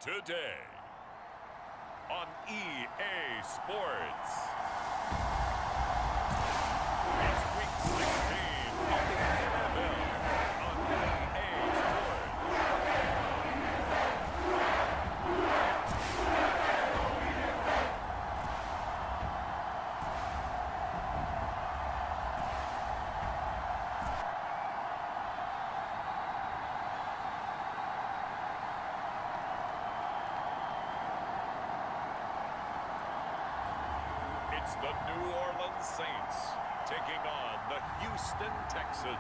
today on EA Sports. It's Week 16 of the NFL on EA Sports. It's the New Orleans Saints taking on the Houston Texans.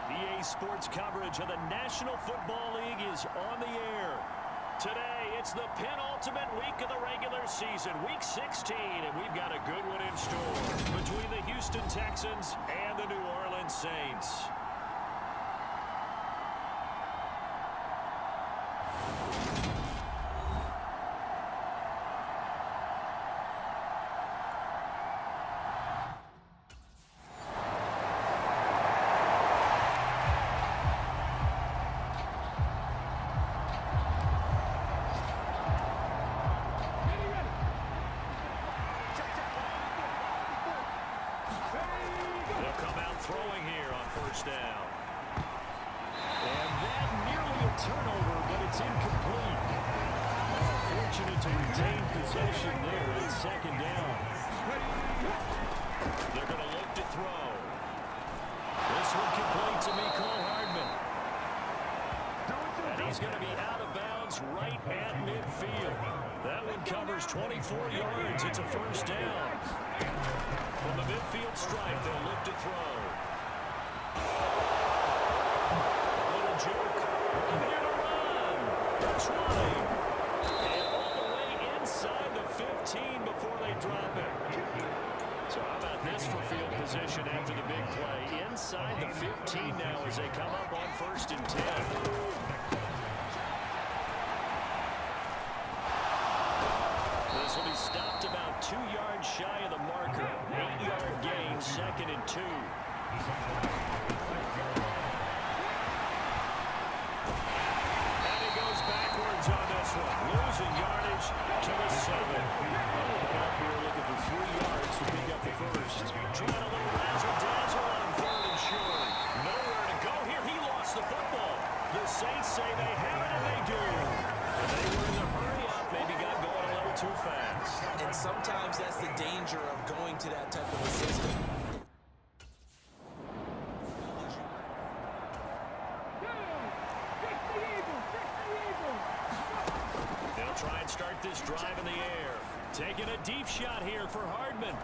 EA Sports coverage of the National Football League is on the air. Today, it's the penultimate week of the regular season, Week 16, and we've got a good one in store between the Houston Texans and the New Orleans Saints. Throwing here on first down. And that nearly a turnover, but it's incomplete. Fortunate to retain possession there in second down. They're going to look to throw. This one complete to Mecole Hardman. And he's going to be out of bounds right at midfield. That one covers 24 yards. It's a first down. From the midfield stripe, they'll look to throw. A little joke. Here to run. Trying. And all the way inside the 15 before they drop it. So how about this for field position after the big play? Inside the 15 now as they come up on first and 10. This will be stopped about 2 yards shy of the marker. 8-yard gain, second and 2. And he goes backwards on this one. Losing yardage to the 7. Up here looking for 3 yards to pick up the first. Trying a little razzle-dazzle on third and short. Nowhere to go here. He lost the football. The Saints say they have it, and they do. And they were in the hurry up. Maybe got going a little too fast. And sometimes that's the danger of going to that type of a system. They'll try and start this drive in the air. Taking a deep shot here for Hardman.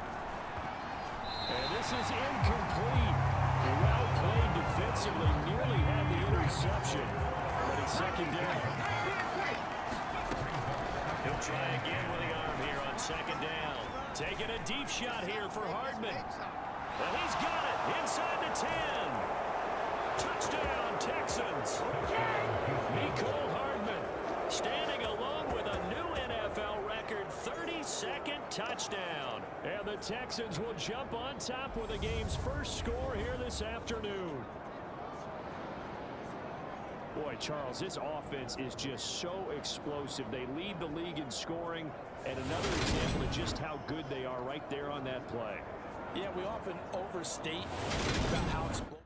And this is incomplete. Well played defensively. Nearly had the interception. But it's second down. He'll try again with the arm here on second down. Taking a deep shot here for Hardman. And he's got it inside the 10. Touchdown, Texans. Mecole Hardman standing alone with a new NFL record 32nd touchdown. And the Texans will jump on top with the game's first score here this afternoon. Boy, Charles, this offense is just so explosive. They lead the league in scoring, and another example of just how good they are right there on that play. Yeah, we often overstate about how explosive.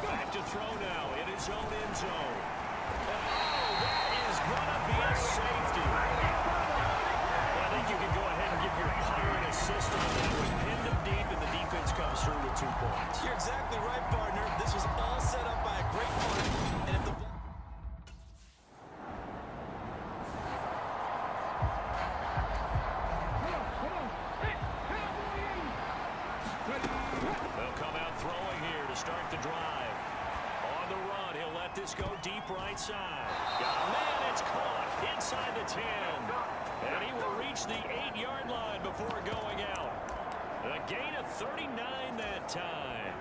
Back to throw now in his own end zone. And that is going to be a safety. I think you can go ahead and give your pirate assist on that one. Pinned him deep, and the defense comes through with 2 points. You're exactly right, partner. This was all set up by a great punt. And if the They'll come out throwing here to start the drive. On the run, he'll let this go deep right side. Man, it's caught inside the 10. And he will reach the 8-yard line before going out. A gain of 39 that time.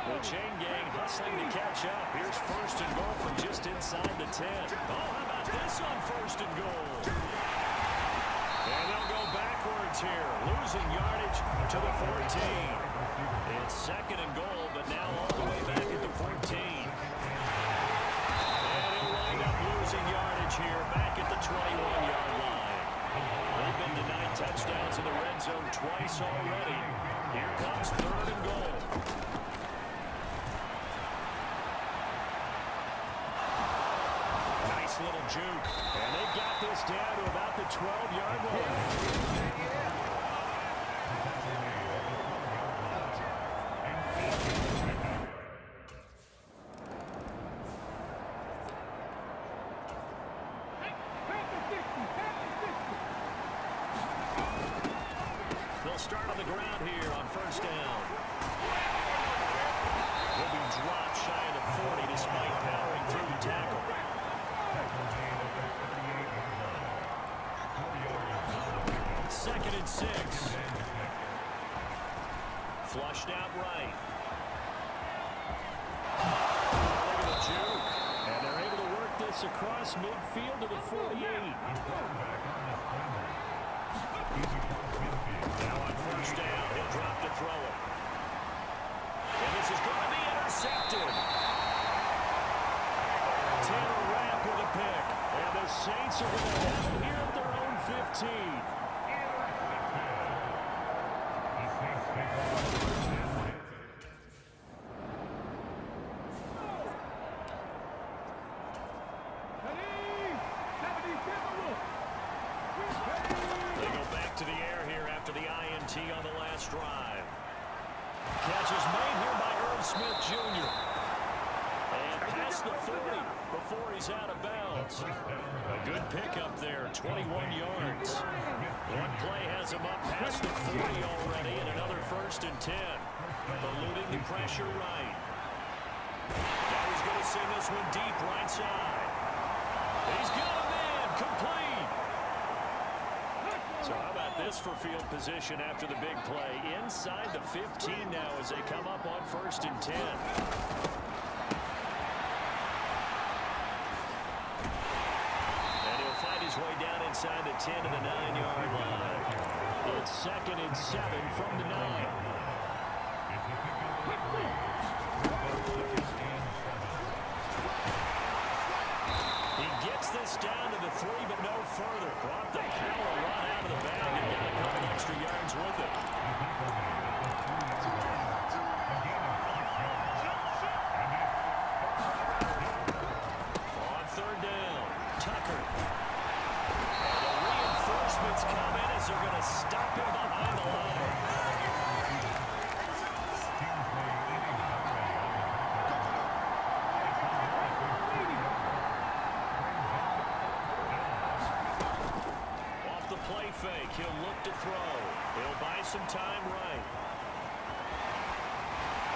The chain gang hustling to catch up. Here's first and goal from just inside the 10. Oh, how about this on first and goal? And they'll go backwards here, losing yardage to the 14. It's second and goal, but now all the way back at the 14. And he'll wind up losing yardage here back at the 21-yard line. They've been denied touchdowns in the red zone twice already. Here comes third and goal. Nice little juke. And they've got this down to about the 12-yard line. They'll start on the ground here on first down. He'll be dropped shy of the 40 despite powering through the tackle. Second and 6. Flushed out right. Look at the juke. And they're able to work this across midfield to the 48. Now on first down, he'll drop to throw it. And this is going to be intercepted. Taylor Rapp with a pick. And the Saints are going to have it here at their own 15. They go back to the air here after the INT on the last drive. Catch is made here by Irv Smith Jr. And past the 40 before he's out of bounds. A good pickup there, 21 yards. One play has him up past the 40 already, and another first and 10. Eluding the pressure right. Now he's going to send this one deep right side. He's got a man, complete. So how about this for field position after the big play? Inside the 15 now as they come up on first and 10. And he'll find his way down inside the 10 to the 9-yard line. It's second and 7 from the 9. He gets this down to the 3, but no further. Brought the power run out of the bag and got a couple extra yards with it. On third down, Tucker. The reinforcements come in as they're going to stop him behind the line. Play fake. He'll look to throw. He'll buy some time right.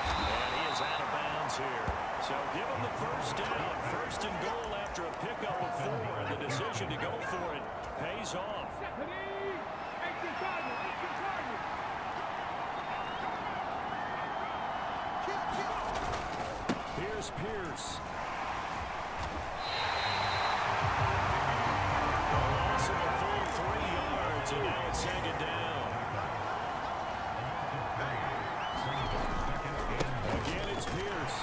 And he is out of bounds here. So give him the first down. First and goal after a pickup of 4. And the decision to go for it pays off. Here's Pierce. And now it's second down. Again, it's Pierce.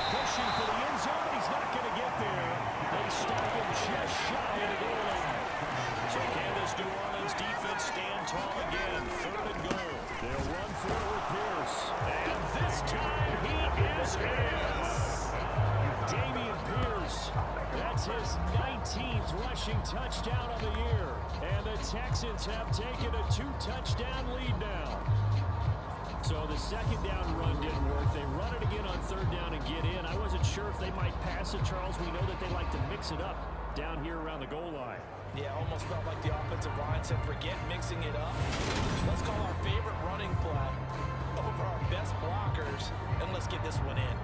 Pushing for the end zone. He's not going to get there. They stop him just shy of the goal line. So can this New Orleans defense stand tall again? Third and goal. They'll run for it with Pierce. And this time he is in. Dameon Pierce. That's his 19th rushing touchdown of the year. And the Texans have taken a 2-touchdown lead now. So the second down run didn't work. They run it again on third down and get in. I wasn't sure if they might pass it, Charles. We know that they like to mix it up down here around the goal line. Yeah, almost felt like the offensive line said, forget mixing it up. Let's call our favorite running play over our best blockers, and let's get this one in.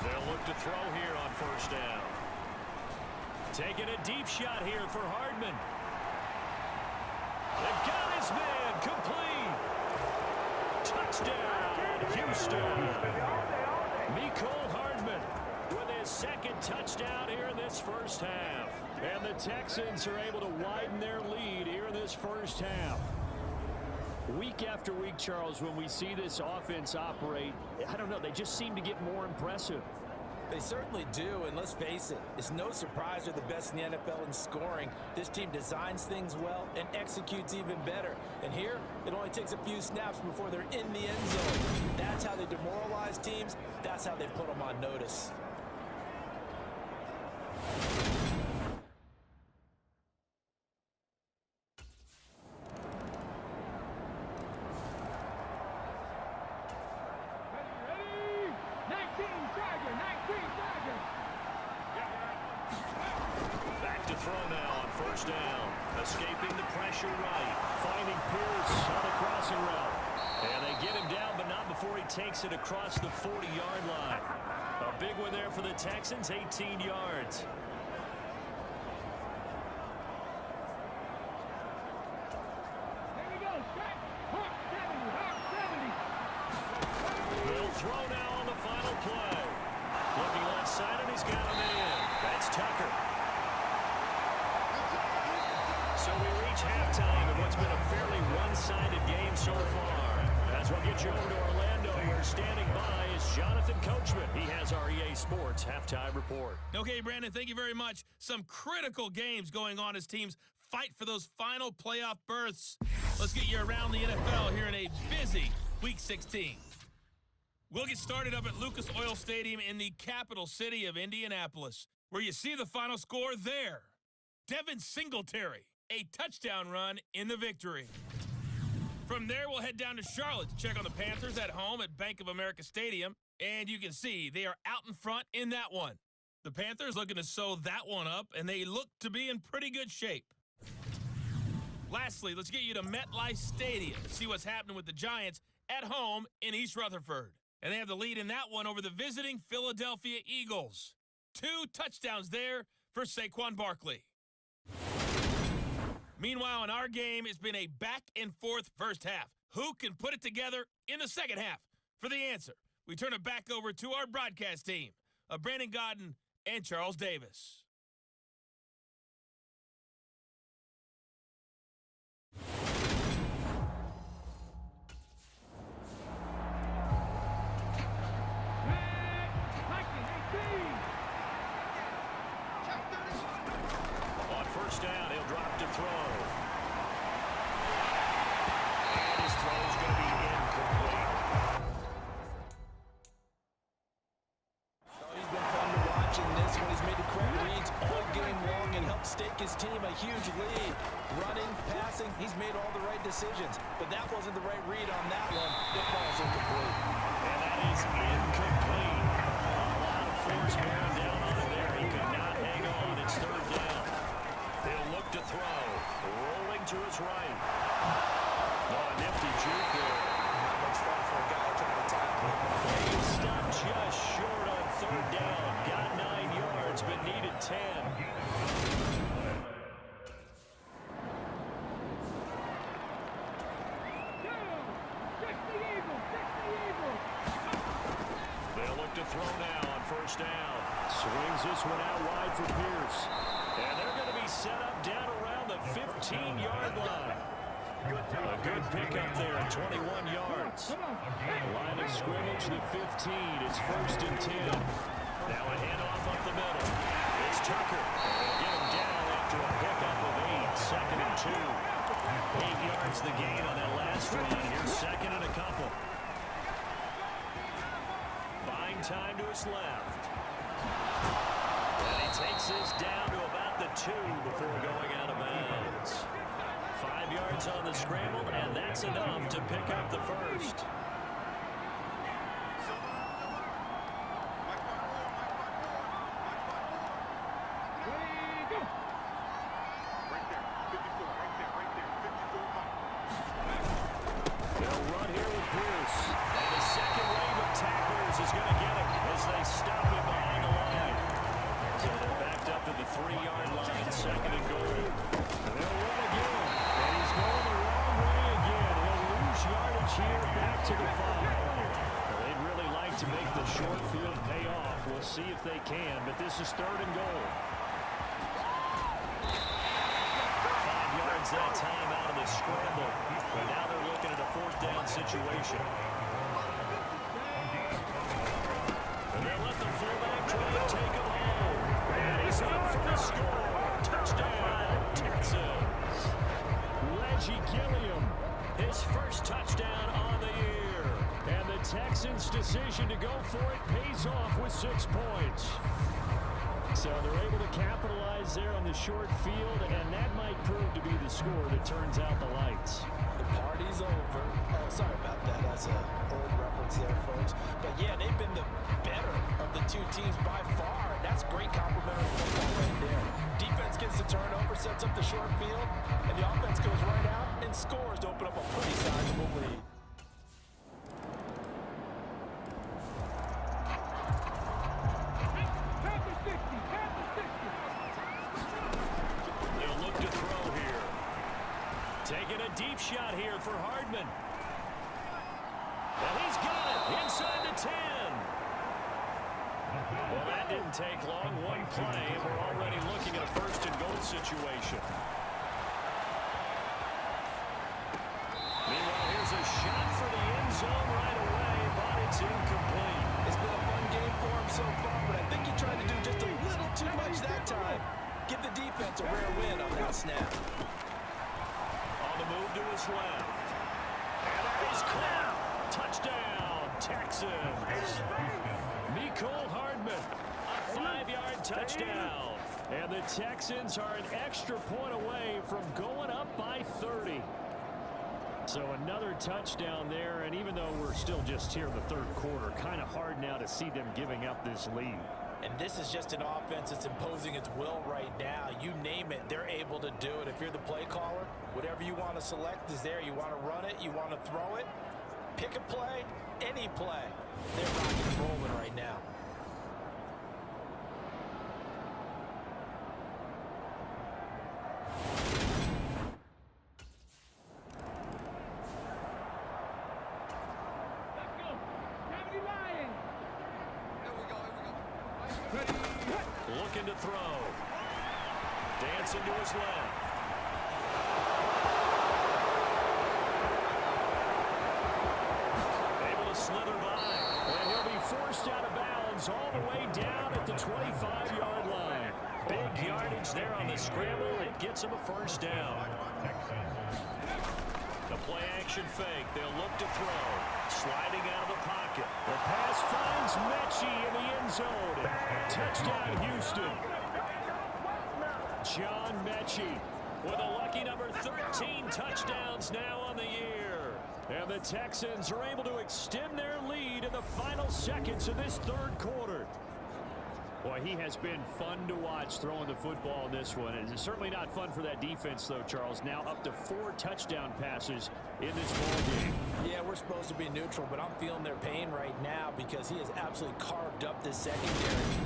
They'll look to throw here on first down. Taking a deep shot here for Hardman. They've got his man complete. Touchdown, Houston. Mecole Hardman with his second touchdown here in this first half. And the Texans are able to widen their lead here in this first half. Week after week, Charles, when we see this offense operate, I don't know, they just seem to get more impressive. They certainly do, and let's face it, it's no surprise they're the best in the NFL in scoring. This team designs things well and executes even better. And here, it only takes a few snaps before they're in the end zone. That's how they demoralize teams. That's how they put them on notice. Back to throw now on first down. Escaping the pressure right. Finding Pierce on the crossing route. And they get him down, but not before he takes it across the 40-yard line. A big one there for the Texans, 18 yards. They'll throw now on the final play. Looking left side, and he's got him in. That's Tucker. So we reach halftime in what's been a fairly one-sided game so far. As we'll get you over to Orlando, where standing by is Jonathan Coachman. He has our EA Sports halftime report. Okay, Brandon, thank you very much. Some critical games going on as teams fight for those final playoff berths. Let's get you around the NFL here in a busy Week 16. We'll get started up at Lucas Oil Stadium in the capital city of Indianapolis, where you see the final score there. Devin Singletary, a touchdown run in the victory. From there, we'll head down to Charlotte to check on the Panthers at home at Bank of America Stadium, and you can see they are out in front in that one. The Panthers looking to sew that one up, and they look to be in pretty good shape. Lastly, let's get you to MetLife Stadium to see what's happening with the Giants at home in East Rutherford. And they have the lead in that one over the visiting Philadelphia Eagles. 2 touchdowns there for Saquon Barkley. Meanwhile, in our game, it's been a back-and-forth first half. Who can put it together in the second half? For the answer, we turn it back over to our broadcast team of Brandon Godden and Charles Davis. On first down, he'll drop to throw. And his throw is going to be incomplete. Oh, he's been fun to watch in this one. He's made the correct reads all game long and helped stake his team a huge lead. Running, passing, he's made all the right decisions. But that wasn't the right read on that one. It falls incomplete. And that is incomplete. A lot of force bearing down on him there. He could not hang on. It's third down. He'll look to throw. Rolling to his right. Oh, a nifty juke there. Not much fun for a guy trying to tackle. He stopped just short on third down. Got 9 yards, but needed 10. They'll look to throw now on first down. Swings this one out wide for Pierce. And they're going to be set up down around the 15-yard line. A good pickup there at 21 yards. Line of scrimmage, the 15. It's first and 10. Now a handoff up the middle. It's Tucker. They'll get him down after a pickup of 8. Second and 2. 8 yards the gain on that last run. Here's second and a couple. Buying time to his left. And he takes this down to about the 2 before going out of bounds. 5 yards on the scramble, and that's enough to pick up the first. They'll run here with Bruce. And the second wave of tacklers is going to get him as they stop him behind the line. So they're backed up to the 3-yard line, second and goal. And they'll run again. And he's going to to the 5. Well, they'd really like to make the short field pay off. We'll see if they can, but this is 3rd and goal. 5 yards that time out of the scramble. But now they're looking at a 4th down situation. And they let the fullback try to take him home. And he's up for the score. Touchdown, Texans. Reggie Gilliam, his first touchdown on the year. And the Texans' decision to go for it pays off with 6 points. So they're able to capitalize there on the short field, and that might prove to be the score that turns out the lights. The party's over. Oh, sorry about that. That's an old reference there, folks. But yeah, they've been the better of the 2 teams by far. That's great complimentary football right there. Defense gets the turnover, sets up the short field, and the offense goes right out and scores to open up a pretty sizable lead. They'll look to throw here. Taking a deep shot here for Hardman. And he's got it inside the 10. Well, that didn't take long. One play, and we're already looking at a 1st and goal situation. Meanwhile, here's a shot for the end zone right away, but it's incomplete. It's been a fun game for him so far, but I think he tried to do just a little too much that time. Give the defense a rare win on that snap. On the move to his left. And he's caught. Touchdown, Texans. Mecole Hardman, a 5-yard touchdown. And the Texans are an extra point away from going up by 30. So another touchdown there, and even though we're still just here in the 3rd quarter, kind of hard now to see them giving up this lead. And this is just an offense that's imposing its will right now. You name it, they're able to do it. If you're the play caller, whatever you want to select is there. You want to run it, you want to throw it, pick a play, any play. They're rocking and rolling right now. Looking to throw. Dancing to his left. Able to slither by. And he'll be forced out of bounds all the way down at the 25-yard line. Big yardage there on the scramble. It gets him a 1st down. The play action fake. They'll look to throw. Sliding out of the pocket. The pass finds Mechie in the end zone. Touchdown, Houston. John Mechie with a lucky number 13 touchdowns now on the year. And the Texans are able to extend their lead in the final seconds of this 3rd quarter. Boy, he has been fun to watch throwing the football in this one. It's certainly not fun for that defense, though, Charles. Now up to 4 touchdown passes in this ball game. Yeah, we're supposed to be neutral, but I'm feeling their pain right now because he has absolutely carved up this secondary.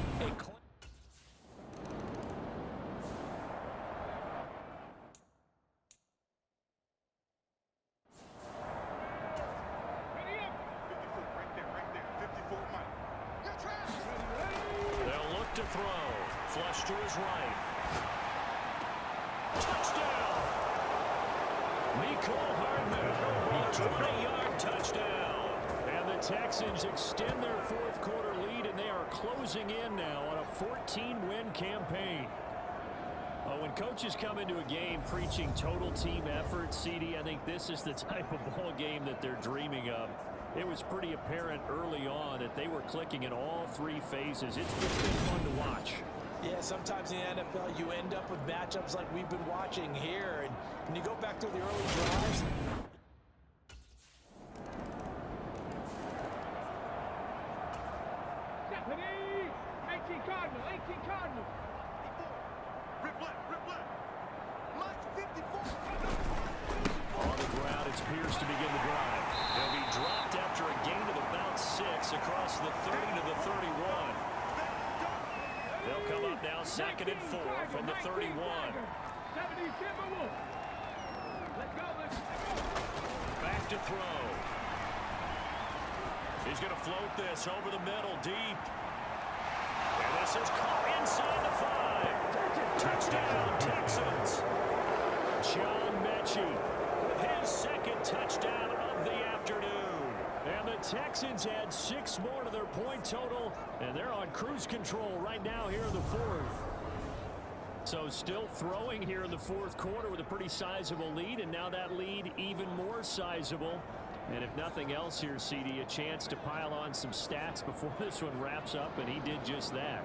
To throw. Flush to his right. Touchdown! Mecole Hardman, a 20-yard touchdown. And the Texans extend their 4th quarter lead, and they are closing in now on a 14-win campaign. When coaches come into a game preaching total team effort, CD, I think this is the type of ball game that they're dreaming of. It was pretty apparent early on that they were clicking in all 3 phases. It's been fun to watch. Yeah, sometimes in the NFL you end up with matchups like we've been watching here. And when you go back through the early drives, Stephanie! 18 Cardinal, 18 Cardinal. Rip left. March 54. On the ground, it's Pierce to begin the drive. They'll be dropped after a gain of about 6 across the 30 to the 31. They'll come up now 2nd and 4 from the 31. 70 Timberwolves. Let's go. Back to throw. He's going to float this over the middle, deep. And this is caught inside the 5. Touchdown, Texans. John Mechie with his second touchdown of the afternoon. And the Texans add 6 more to their point total, and they're on cruise control right now here in the 4th. So still throwing here in the 4th quarter with a pretty sizable lead, and now that lead even more sizable. And if nothing else here, CD, a chance to pile on some stats before this one wraps up, and he did just that.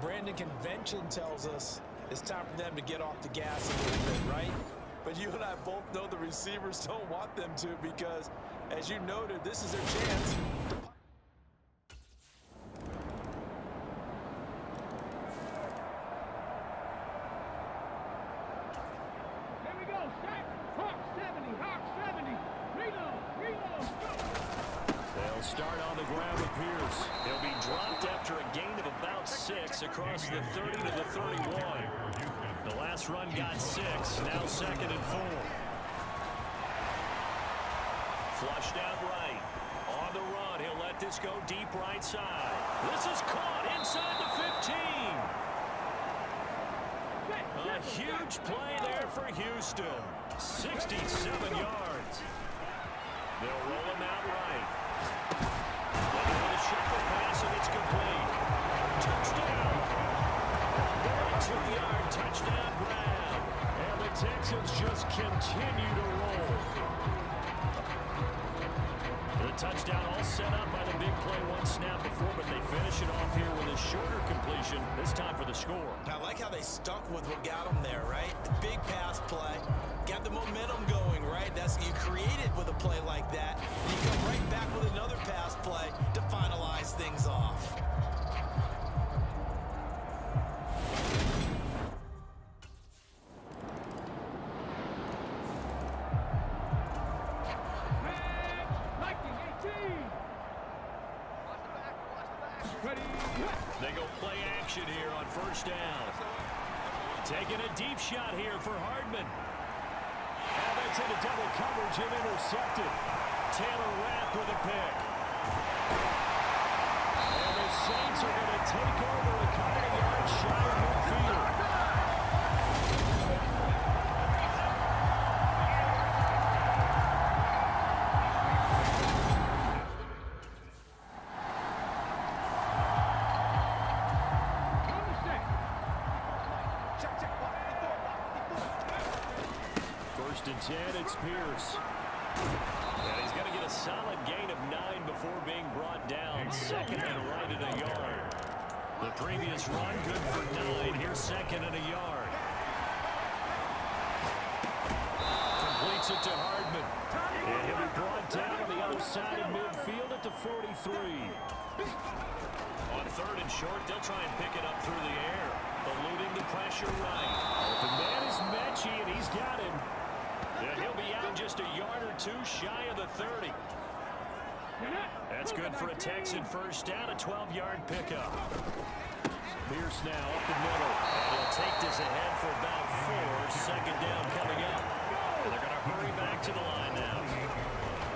Brandon, convention tells us it's time for them to get off the gas a little bit, right? But you and I both know the receivers don't want them to, because, as you noted, this is their chance to... Here we go. Set. Hawk 70. Hawk 70. Reload. Reload. Go. They'll start on the ground with Pierce. He'll be dropped after a gain of about 6 across the 30 to the 31. The last run got 6. Now 2nd and 4. Flushed out right. On the run, he'll let this go deep right side. This is caught inside the 15. A huge play there for Houston. 67 yards. They'll roll him out right. Looking for the shovel pass, and it's complete. Touchdown. 32-yard touchdown grab. And the Texans just continue to roll. The touchdown all set up by the big play 1 snap before, but they finish it off here with a shorter completion, this time for the score. I like how they stuck with what got them there, right? The big pass play, got the momentum going, right? That's you create it with a play like that. And you come right back with another pass play to finalize things off. They go play action here on 1st down. Taking a deep shot here for Hardman. And that's into double coverage and intercepted. Taylor Rapp with a pick. And the Saints are going to take over a couple of yards shy of midfield. First and 10, it's Pierce. And he's going to get a solid gain of 9 before being brought down. 2nd and right at a yard. The previous run, good for 9. Here's 2nd and a yard. Completes it to Hardman. And he'll be brought down on the other side of midfield at the 43. On 3rd and short, they'll try and pick it up through the air. Eluding the pressure right. Open man is Mechie, and he's got him. And he'll be out just a yard or 2 shy of the 30. That's good for a Texan first down, a 12-yard pickup. Pierce now up the middle. And he'll take this ahead for about 4. 2nd down coming up. And they're going to hurry back to the line now.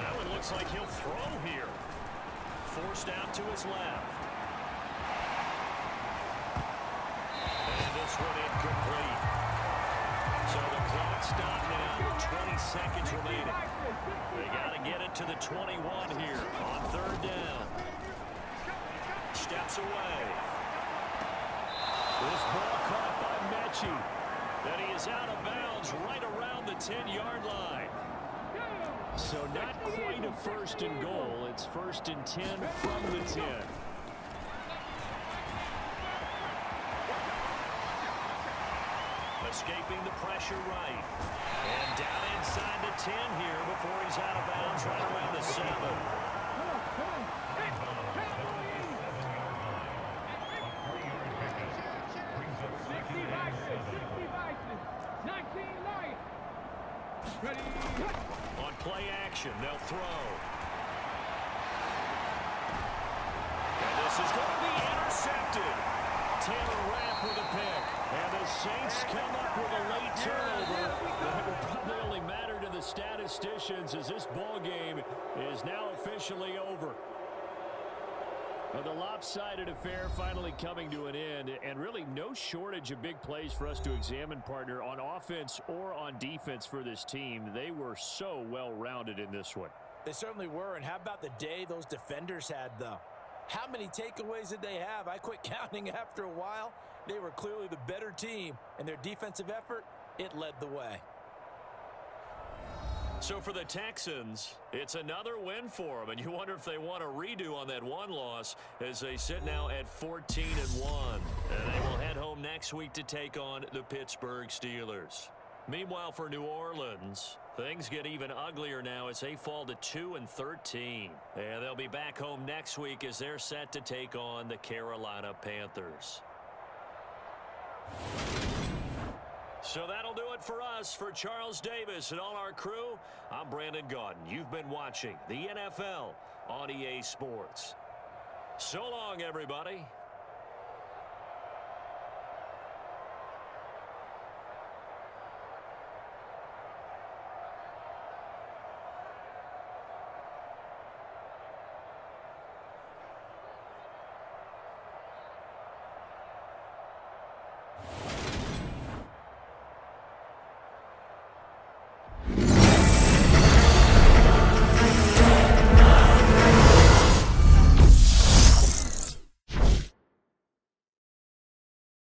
That one looks like he'll throw here. Forced out to his left. And this one incomplete. So the clock stopped now, 20 seconds remaining. They got to get it to the 21 here on 3rd down. Steps away. This ball caught by Mechie. Then he is out of bounds right around the 10-yard line. So not quite a 1st and goal. It's 1st and 10 from the 10. Escaping the pressure right. And down inside the 10 here before he's out of bounds right around the 7. On play action, they'll throw. And this is going to be intercepted. Taylor Rapp with a pick. And the Saints come up with a late turnover. But it will probably only matter to the statisticians as this ball game is now officially over. Well, the lopsided affair finally coming to an end, and really no shortage of big plays for us to examine, partner, on offense or on defense for this team. They were so well-rounded in this one. They certainly were, and how about the day those defenders had, though? How many takeaways did they have? I quit counting after a while. They were clearly the better team, and their defensive effort, it led the way. So for the Texans, it's another win for them, and you wonder if they want a redo on that one loss as they sit now at 14-1. And they will head home next week to take on the Pittsburgh Steelers. Meanwhile, for New Orleans, things get even uglier now as they fall to 2-13. And they'll be back home next week as they're set to take on the Carolina Panthers. So that'll do it for us. For Charles Davis and all our crew, I'm Brandon Gaudin. You've been watching the NFL on EA Sports. So long, everybody.